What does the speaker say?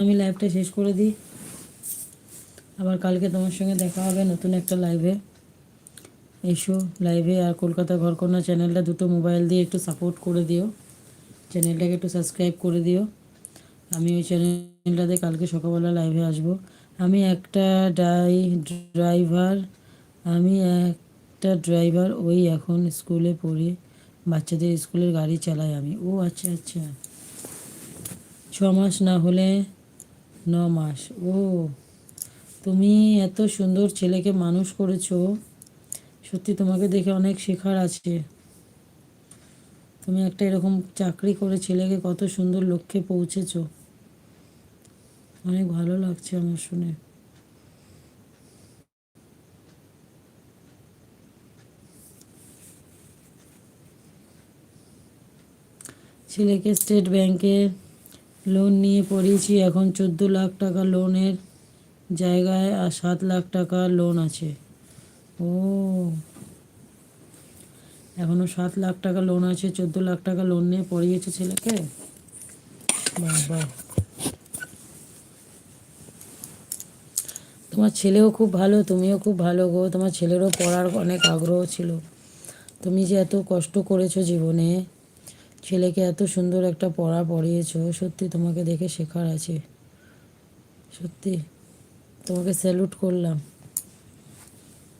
আমি লাইভটা শেষ করে দিই, আবার কালকে তোমার সঙ্গে দেখা হবে নতুন একটা লাইভে। এসো লাইভে। আর কলকাতা ঘরকন্যা চ্যানেলটা দুটো মোবাইল দিয়ে একটু সাপোর্ট করে দিও, চ্যানেলটাকে একটু সাবস্ক্রাইব করে দিও। আমি ওই চ্যানেলটাতে কালকে সকালবেলা লাইভে আসবো। আমি একটা ড্রাইভার আমি একটা ড্রাইভার, ওই এখন স্কুলে পড়ি, বাচ্চাদের স্কুলের গাড়ি চালাই আমি। ও আচ্ছা আচ্ছা, 6 মাস না হলে 9 মাস। ও, তুমি এত সুন্দর ছেলেকে মানুষ করেছো, সত্যি তোমাকে দেখে অনেক শেখার আছে। তুমি একটা এরকম চাকরি করে ছেলেকে কত সুন্দর লক্ষ্যে পৌঁছেছো, অনেক ভালো লাগছে আমার শুনে। ছেলেকে স্টেট ব্যাংকে লোন নিয়ে পড়িয়েছি, এখন 14 লাখ টাকা লোনের জায়গায় আর 7 লাখ টাকা লোন আছে। ও, এখনো 7 লাখ টাকা লোন আছে, 14 লাখ টাকা লোন নিয়ে পড়িয়েছে ছেলেকে। বাহ বাহ, তোমার ছেলেও খুব ভালো, তুমিও খুব ভালো গো। তোমার ছেলেরও পড়ার অনেক আগ্রহ ছিল। তুমি যে এত কষ্ট করেছো জীবনে, ছেলেকে এত সুন্দর একটা পড়া পড়িয়েছো, সত্যি তোমাকে দেখে শেখার আছে। সত্যি তোমাকে স্যালুট করলাম।